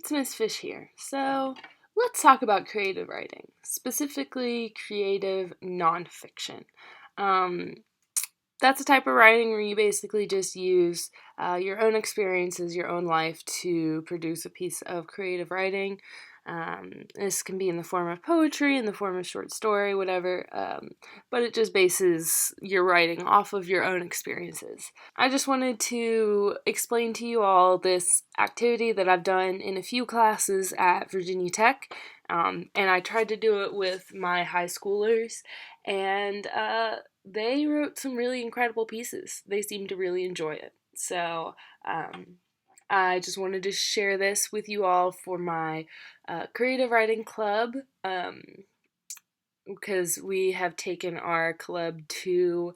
it's Miss Fish here. So, let's talk about creative writing, specifically creative nonfiction. Um, that's a type of writing where you basically just use your own experiences, your own life to produce a piece of creative writing. This can be in the form of poetry, in the form of short story, whatever, but it just bases your writing off of your own experiences. I just wanted to explain to you all this activity that I've done in a few classes at Virginia Tech, and I tried to do it with my high schoolers, and they wrote some really incredible pieces. They seemed to really enjoy it. So, I just wanted to share this with you all for my creative writing club, because we have taken our club to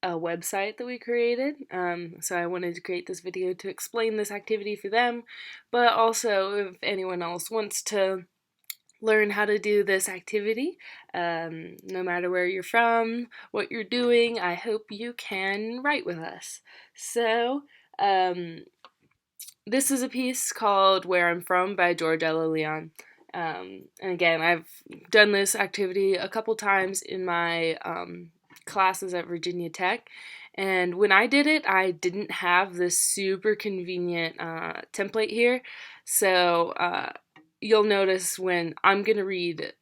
a website that we created. So I wanted to create this video to explain this activity for them, but also if anyone else wants to learn how to do this activity, no matter where you're from, what you're doing, I hope you can write with us. So, this is a piece called Where I'm From by George Ella Leon. And again, I've done this activity a couple times in my classes at Virginia Tech. And when I did it, I didn't have this super convenient template here. So you'll notice when I'm going to read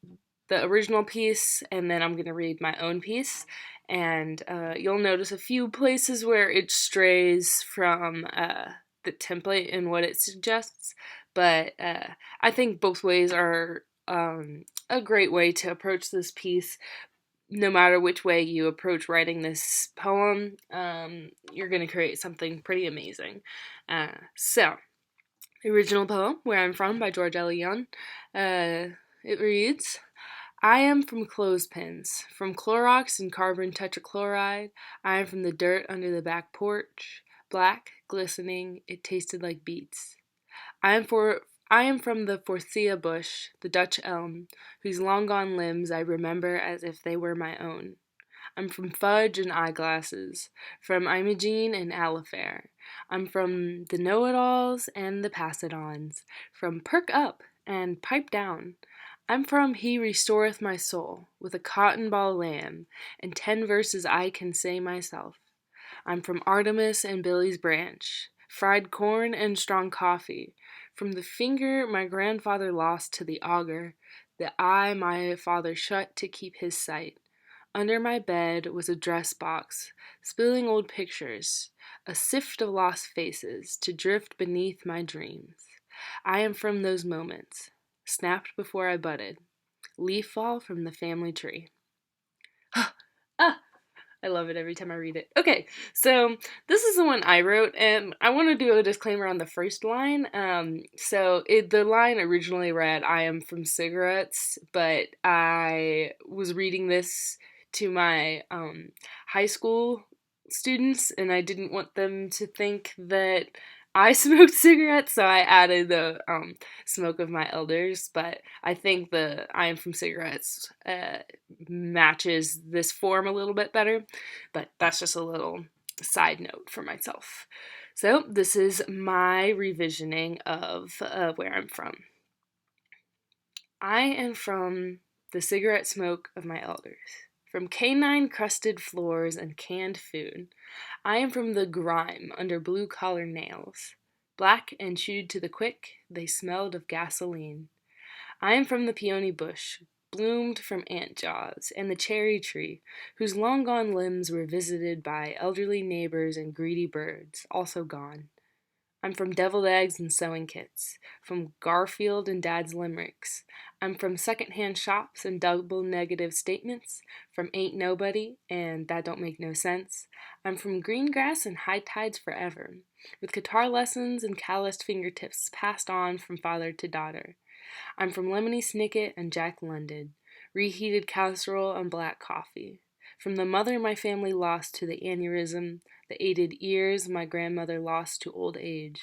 the original piece and then I'm going to read my own piece. And you'll notice a few places where it strays from the template and what it suggests. But I think both ways are a great way to approach this piece. No matter which way you approach writing this poem, you're going to create something pretty amazing. So, the original poem, Where I'm From by George Elion, it reads, I am from clothespins, from Clorox and carbon tetrachloride. I am from the dirt under the back porch, black, glistening, it tasted like beets. I am from the forsythia bush, the Dutch elm, whose long gone limbs I remember as if they were my own. I'm from fudge and eyeglasses, from Imogene and Alifair. I'm from the know-it-alls and the pass-it-ons, from perk up and pipe down. I'm from He restoreth my soul, with a cotton ball lamb, and 10 verses I can say myself. I'm from Artemis and Billy's branch, fried corn and strong coffee, from the finger my grandfather lost to the auger, the eye my father shut to keep his sight. Under my bed was a dress box, spilling old pictures, a sift of lost faces to drift beneath my dreams. I am from those moments, snapped before I budded, leaf fall from the family tree. Ah, I love it every time I read it. Okay, so this is the one I wrote, and I want to do a disclaimer on the first line. The line originally read, I am from cigarettes, but I was reading this to my high school students, and I didn't want them to think that I smoked cigarettes, so I added the smoke of my elders, but I think the I am from cigarettes matches this form a little bit better, but that's just a little side note for myself. So this is my revisioning of where I'm from. I am from the cigarette smoke of my elders, from canine crusted floors and canned food. I am from the grime under blue collar nails. Black and chewed to the quick, they smelled of gasoline. I am from the peony bush, bloomed from ant jaws, and the cherry tree, whose long gone limbs were visited by elderly neighbors and greedy birds, also gone. I'm from deviled eggs and sewing kits, from Garfield and Dad's limericks. I'm from secondhand shops and double negative statements, from Ain't Nobody and That Don't Make No Sense. I'm from green grass and high tides forever, with guitar lessons and calloused fingertips passed on from father to daughter. I'm from Lemony Snicket and Jack London, reheated casserole and black coffee. From the mother my family lost to the aneurysm, the aided ears my grandmother lost to old age.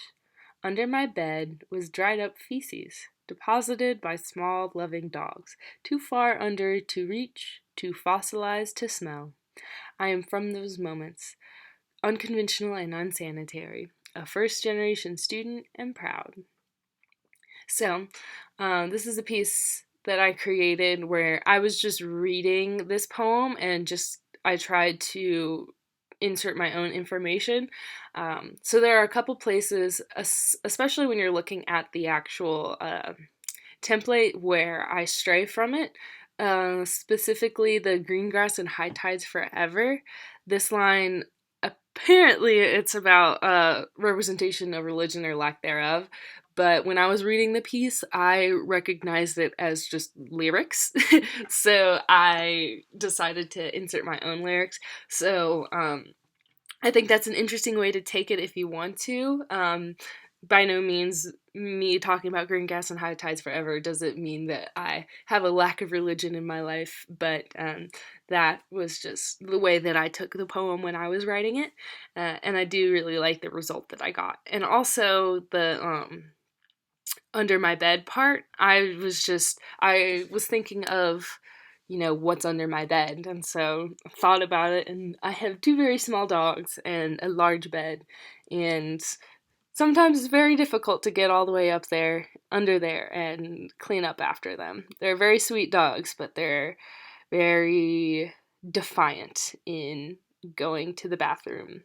Under my bed was dried up feces, deposited by small, loving dogs, too far under to reach, too fossilized to smell. I am from those moments, unconventional and unsanitary, a first-generation student and proud. So, this is a piece that I created where I was just reading this poem and just I tried to insert my own information. So there are a couple places, especially when you're looking at the actual template, where I stray from it. Specifically, the green grass and high tides forever. This line, apparently, it's about representation of religion or lack thereof. But when I was reading the piece, I recognized it as just lyrics. So I decided to insert my own lyrics. So I think that's an interesting way to take it if you want to. By no means me talking about green gas and high tides forever doesn't mean that I have a lack of religion in my life, but that was just the way that I took the poem when I was writing it, and I do really like the result that I got. And also the under my bed part, I was thinking of, what's under my bed. And so I thought about it, and I have two very small dogs and a large bed. And sometimes it's very difficult to get all the way up there, under there, and clean up after them. They're very sweet dogs, but they're very defiant in going to the bathroom.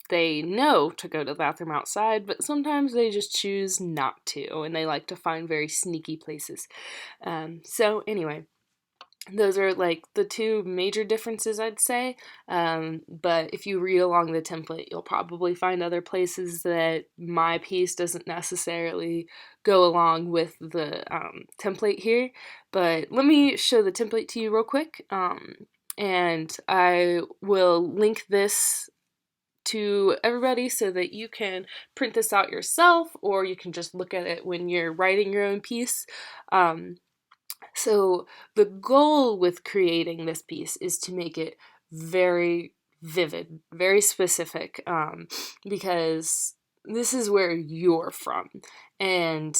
They know to go to the bathroom outside, but sometimes they just choose not to, and they like to find very sneaky places. So, anyway, those are like the two major differences, I'd say. But if you read along the template, you'll probably find other places that my piece doesn't necessarily go along with the template here. But let me show the template to you real quick. And I will link this to everybody so that you can print this out yourself, or you can just look at it when you're writing your own piece. So the goal with creating this piece is to make it very vivid, very specific, because this is where you're from, and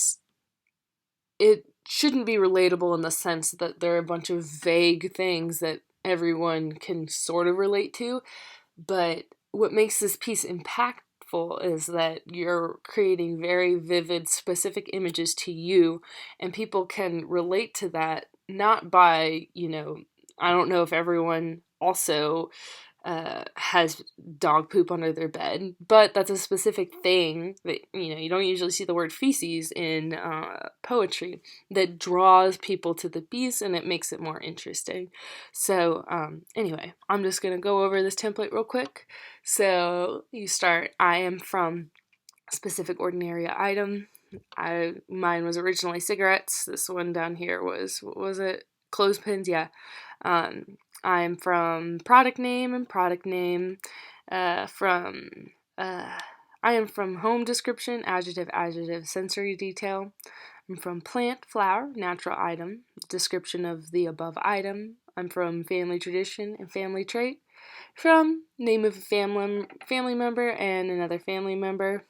it shouldn't be relatable in the sense that there are a bunch of vague things that everyone can sort of relate to, but what makes this piece impactful is that you're creating very vivid, specific images to you, and people can relate to that not by, I don't know if everyone also has dog poop under their bed, but that's a specific thing that, you don't usually see the word feces in poetry that draws people to the piece and it makes it more interesting. So, anyway, I'm just going to go over this template real quick. So, you start, I am from specific ordinary item. Mine was originally cigarettes. This one down here was, what was it? Clothespins, yeah. I'm from product name and product name. I am from home description, adjective, adjective, sensory detail. I'm from plant, flower, natural item, description of the above item. I'm from family tradition and family trait. From name of a family member and another family member.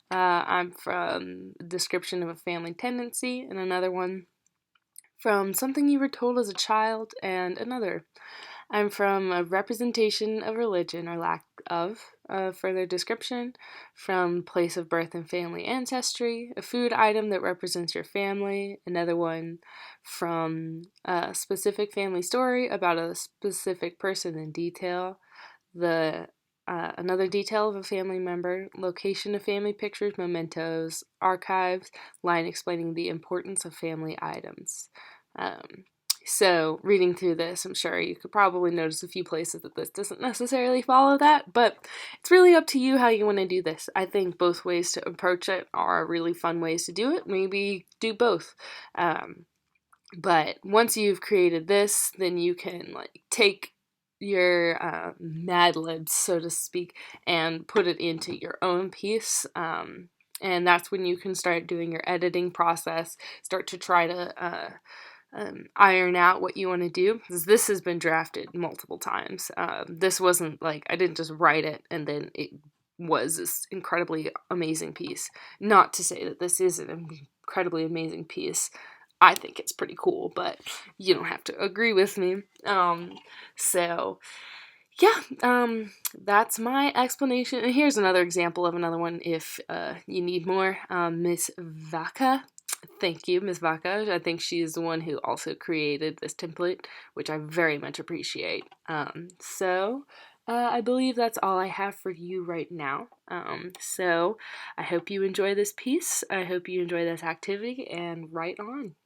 I'm from description of a family tendency and another one. From something you were told as a child and another. I'm from a representation of religion or lack of, further description. From place of birth and family ancestry, a food item that represents your family. Another one from a specific family story about a specific person in detail. Another detail of a family member, location of family pictures, mementos, archives, line explaining the importance of family items. So, reading through this, I'm sure you could probably notice a few places that this doesn't necessarily follow that, but it's really up to you how you want to do this. I think both ways to approach it are really fun ways to do it. Maybe do both. But once you've created this, then you can take your Mad Libs, so to speak, and put it into your own piece. And that's when you can start doing your editing process, start to try to iron out what you want to do, because this has been drafted multiple times. This wasn't I didn't just write it and then it was this incredibly amazing piece. Not to say that this is an incredibly amazing piece. I think it's pretty cool, but you don't have to agree with me. So yeah, that's my explanation. And here's another example of another one if you need more. Miss Vaca. Thank you, Ms. Vaca. I think she is the one who also created this template, which I very much appreciate. I believe that's all I have for you right now. So I hope you enjoy this piece. I hope you enjoy this activity, and write on.